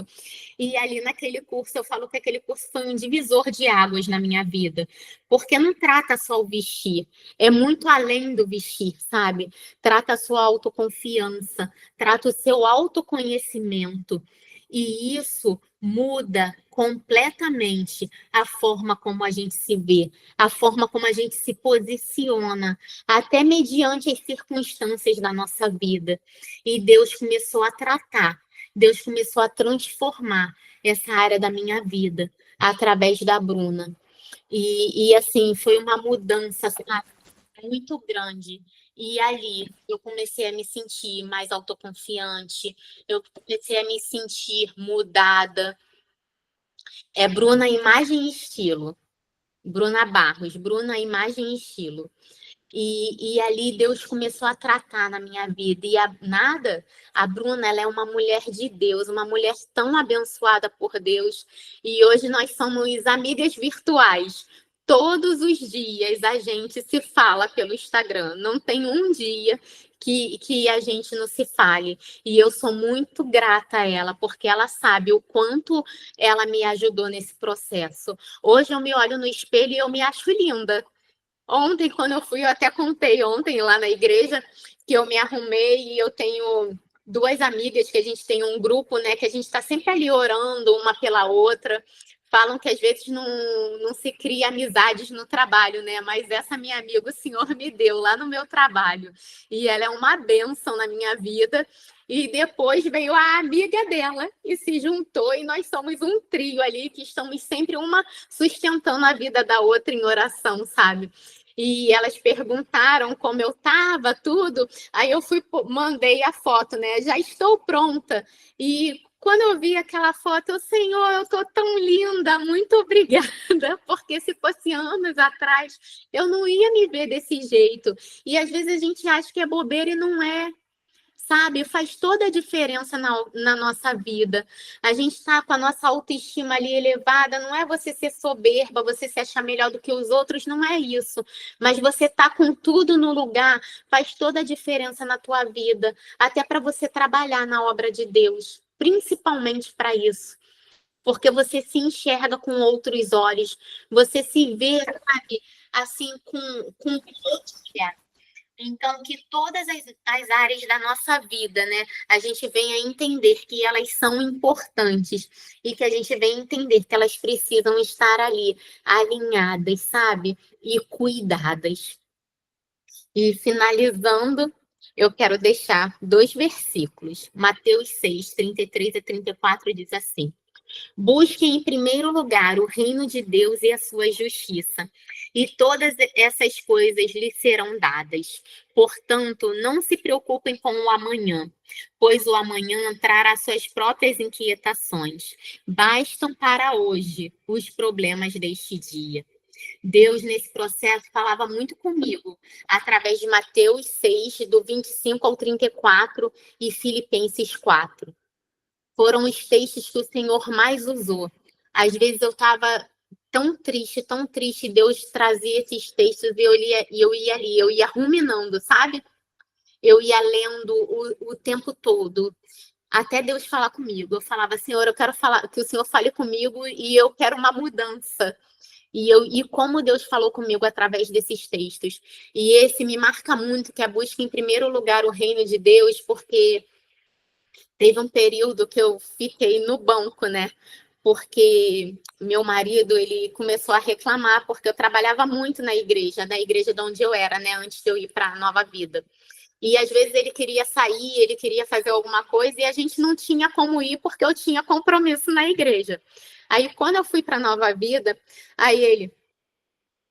E ali naquele curso, eu falo que aquele curso foi um divisor de águas na minha vida, porque não trata só o vestir, é muito além do vestir, sabe? Trata a sua autoconfiança, trata o seu autoconhecimento. E isso muda completamente a forma como a gente se vê, a forma como a gente se posiciona, até mediante as circunstâncias da nossa vida. E Deus começou a tratar, Deus começou a transformar essa área da minha vida através da Bruna. E assim, foi uma mudança, sabe, muito grande. E ali eu comecei a me sentir mais autoconfiante, eu comecei a me sentir mudada. É Bruna Imagem e Estilo. Bruna Barros, Bruna Imagem e Estilo. E ali Deus começou a tratar na minha vida. E a Bruna, ela é uma mulher de Deus, uma mulher tão abençoada por Deus. E hoje nós somos amigas virtuais. Todos os dias a gente se fala pelo Instagram. Não tem um dia que a gente não se fale. E eu sou muito grata a ela, porque ela sabe o quanto ela me ajudou nesse processo. Hoje eu me olho no espelho e eu me acho linda. Ontem, quando eu fui, eu até contei ontem lá na igreja que eu me arrumei e eu tenho duas amigas que a gente tem um grupo, né? Que a gente está sempre ali orando uma pela outra. Falam que às vezes não se cria amizades no trabalho, né? Mas essa minha amiga, o Senhor me deu lá no meu trabalho. E ela é uma bênção na minha vida. E depois veio a amiga dela e se juntou, e nós somos um trio ali que estamos sempre uma sustentando a vida da outra em oração, sabe? E elas perguntaram como eu estava, tudo. Aí eu mandei a foto, né? Já estou pronta. E quando eu vi aquela foto, eu, Senhor, eu tô tão linda, muito obrigada, porque se fosse anos atrás, eu não ia me ver desse jeito. E às vezes a gente acha que é bobeira e não é. Sabe, faz toda a diferença na nossa vida. A gente está com a nossa autoestima ali elevada, não é você ser soberba, você se achar melhor do que os outros, não é isso. Mas você tá com tudo no lugar, faz toda a diferença na tua vida, até para você trabalhar na obra de Deus, principalmente para isso. Porque você se enxerga com outros olhos, você se vê, sabe, assim, com outros olhos. Então, que todas as áreas da nossa vida, né, a gente venha entender que elas são importantes e que a gente venha entender que elas precisam estar ali alinhadas, sabe? E cuidadas. E finalizando, eu quero deixar 2 versículos. Mateus 6, 33 e 34 diz assim: Busquem em primeiro lugar o reino de Deus e a sua justiça, e todas essas coisas lhes serão dadas. Portanto, não se preocupem com o amanhã, pois o amanhã trará suas próprias inquietações. Bastam para hoje os problemas deste dia. Deus, nesse processo, falava muito comigo, através de Mateus 6, do 25 ao 34 e Filipenses 4. Foram os textos que o Senhor mais usou. Às vezes eu estava tão triste, Deus trazia esses textos e eu ia ali, eu ia ruminando, sabe? Eu ia lendo o tempo todo, até Deus falar comigo. Eu falava, Senhor, eu quero falar, que o Senhor fale comigo e eu quero uma mudança. E como Deus falou comigo através desses textos. E esse me marca muito, que é a busca em primeiro lugar o reino de Deus, porque teve um período que eu fiquei no banco, né? Porque meu marido, ele começou a reclamar, porque eu trabalhava muito na igreja de onde eu era, né? Antes de eu ir para a Nova Vida. E às vezes ele queria sair, ele queria fazer alguma coisa, e a gente não tinha como ir, porque eu tinha compromisso na igreja. Aí, quando eu fui para a Nova Vida, aí ele,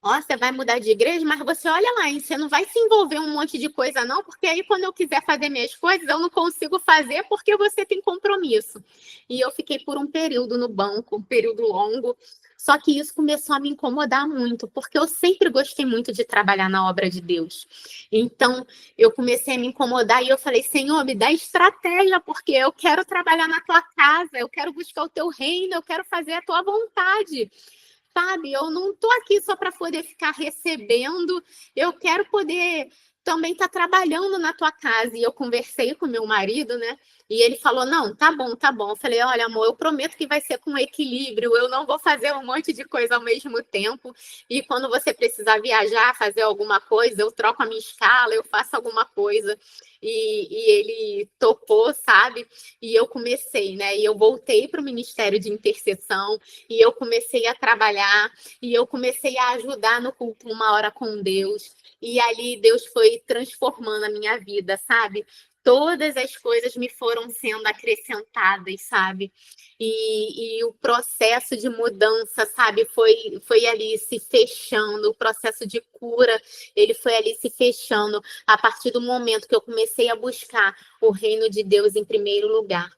ó, você vai mudar de igreja, mas você olha lá, hein? Você não vai se envolver um monte de coisa, não, porque aí quando eu quiser fazer minhas coisas, eu não consigo fazer porque você tem compromisso. E eu fiquei por um período no banco, um período longo, só que isso começou a me incomodar muito, porque eu sempre gostei muito de trabalhar na obra de Deus. Então, eu comecei a me incomodar e eu falei, Senhor, me dá estratégia, porque eu quero trabalhar na tua casa, eu quero buscar o teu reino, eu quero fazer a tua vontade. Sabe, eu não estou aqui só para poder ficar recebendo, eu quero poder também estar trabalhando na tua casa. E eu conversei com meu marido, né? E ele falou: não, tá bom, tá bom. Eu falei: olha, amor, eu prometo que vai ser com equilíbrio, eu não vou fazer um monte de coisa ao mesmo tempo. E quando você precisar viajar, fazer alguma coisa, eu troco a minha escala, eu faço alguma coisa. E ele topou, sabe? E eu comecei, né? E eu voltei para o Ministério de Intercessão e eu comecei a trabalhar e eu comecei a ajudar no culto Uma Hora com Deus. E ali Deus foi transformando a minha vida, sabe? Todas as coisas me foram sendo acrescentadas, sabe? E o processo de mudança, sabe, foi ali se fechando, o processo de cura, ele foi ali se fechando a partir do momento que eu comecei a buscar o reino de Deus em primeiro lugar.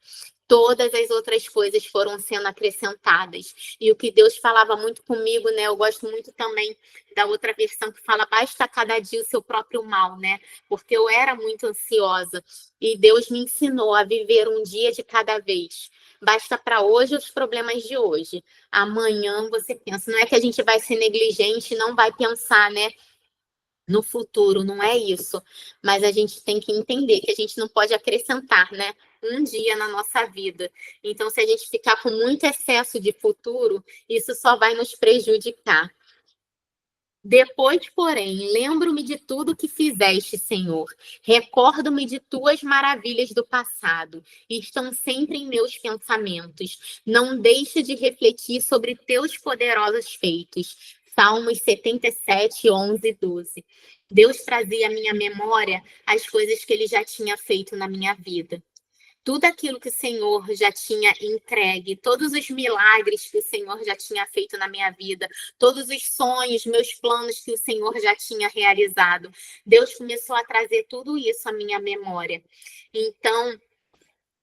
Todas as outras coisas foram sendo acrescentadas. E o que Deus falava muito comigo, né? Eu gosto muito também da outra versão que fala: basta cada dia o seu próprio mal, né? Porque eu era muito ansiosa. E Deus me ensinou a viver um dia de cada vez. Basta para hoje os problemas de hoje. Amanhã você pensa. Não é que a gente vai ser negligente e não vai pensar, né? No futuro, não é isso. Mas a gente tem que entender que a gente não pode acrescentar, né? Um dia na nossa vida. Então, se a gente ficar com muito excesso de futuro, isso só vai nos prejudicar. Depois, porém, lembro-me de tudo que fizeste, Senhor. Recordo-me de tuas maravilhas do passado. E estão sempre em meus pensamentos. Não deixe de refletir sobre teus poderosos feitos. Salmos 77, 11 e 12. Deus trazia à minha memória as coisas que ele já tinha feito na minha vida. tudo aquilo que o Senhor já tinha entregue, todos os milagres que o Senhor já tinha feito na minha vida, todos os sonhos, meus planos que o Senhor já tinha realizado. Deus começou a trazer tudo isso à minha memória. Então,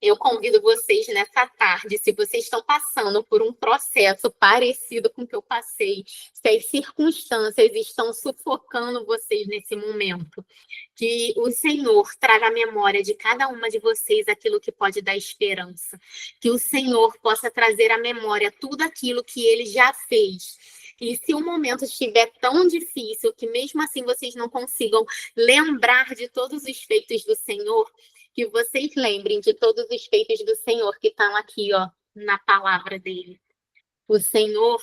eu convido vocês nessa tarde, se vocês estão passando por um processo parecido com o que eu passei, se as circunstâncias estão sufocando vocês nesse momento, que o Senhor traga à memória de cada uma de vocês aquilo que pode dar esperança, que o Senhor possa trazer à memória tudo aquilo que Ele já fez. E se o momento estiver tão difícil que mesmo assim vocês não consigam lembrar de todos os feitos do Senhor, que vocês lembrem de todos os feitos do Senhor que estão aqui, ó, na palavra dele. O Senhor,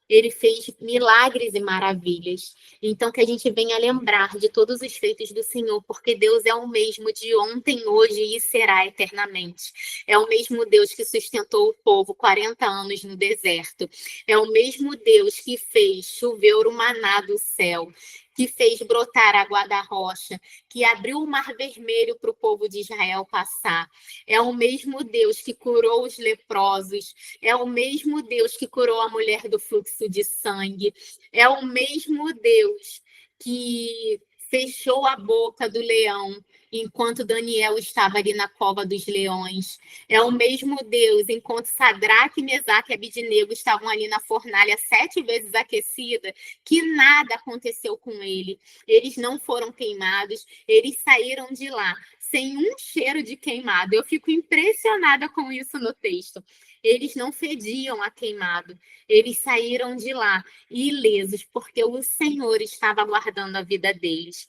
ele fez milagres e maravilhas. Então, que a gente venha lembrar de todos os feitos do Senhor, porque Deus é o mesmo de ontem, hoje e será eternamente. É o mesmo Deus que sustentou o povo 40 anos no deserto. É o mesmo Deus que fez chover o maná do céu, que fez brotar água da rocha, que abriu o mar vermelho para o povo de Israel passar. É o mesmo Deus que curou os leprosos. É o mesmo Deus que curou a mulher do fluxo de sangue. É o mesmo Deus que fechou a boca do leão enquanto Daniel estava ali na cova dos leões. É o mesmo Deus, enquanto Sadraque, Mesaque e Abidnego estavam ali na fornalha 7 vezes aquecida, que nada aconteceu com ele. Eles não foram queimados, eles saíram de lá sem um cheiro de queimado. Eu fico impressionada com isso no texto. Eles não fediam a queimado. Eles saíram de lá ilesos, porque o Senhor estava guardando a vida deles.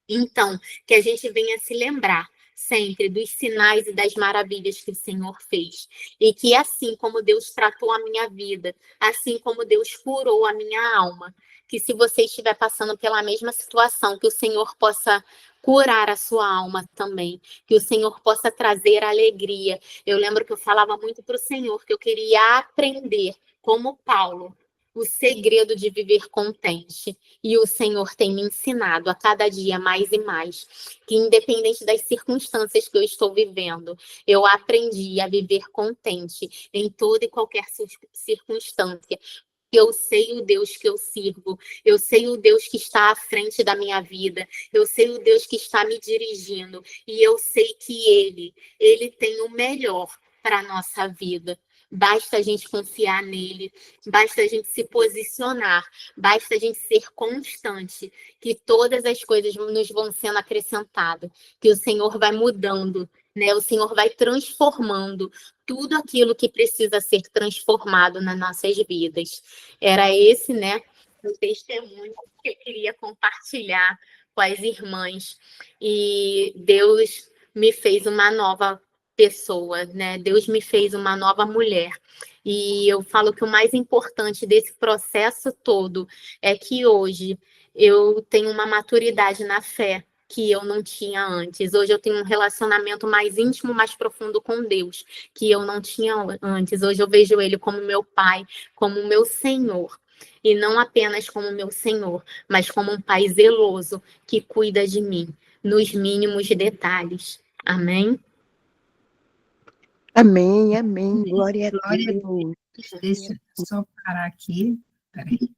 Então, que a gente venha se lembrar sempre dos sinais e das maravilhas que o Senhor fez. E que assim como Deus tratou a minha vida, assim como Deus curou a minha alma, que se você estiver passando pela mesma situação, que o Senhor possa curar a sua alma também, que o Senhor possa trazer alegria. Eu lembro que eu falava muito para o Senhor que eu queria aprender, como Paulo, o segredo de viver contente. E o Senhor tem me ensinado a cada dia mais e mais, que independente das circunstâncias que eu estou vivendo, eu aprendi a viver contente em toda e qualquer circunstância. Eu sei o Deus que eu sirvo, eu sei o Deus que está à frente da minha vida, eu sei o Deus que está me dirigindo, e eu sei que Ele tem o melhor para a nossa vida. Basta a gente confiar nele, basta a gente se posicionar, basta a gente ser constante, que todas as coisas nos vão sendo acrescentadas, que o Senhor vai mudando, né? O Senhor vai transformando tudo aquilo que precisa ser transformado nas nossas vidas. Era esse, né, o testemunho que eu queria compartilhar com as irmãs. E Deus me fez uma nova pessoa, né? Deus me fez uma nova mulher. E eu falo que o mais importante desse processo todo é que hoje eu tenho uma maturidade na fé que eu não tinha antes. Hoje eu tenho um relacionamento mais íntimo, mais profundo com Deus, que eu não tinha antes. Hoje eu vejo Ele como meu Pai, como meu Senhor. E não apenas como meu Senhor, mas como um Pai zeloso que cuida de mim, nos mínimos detalhes. Amém? Amém, amém. Glória a Glória a Deus. Deus. Deixa eu só parar aqui. Peraí.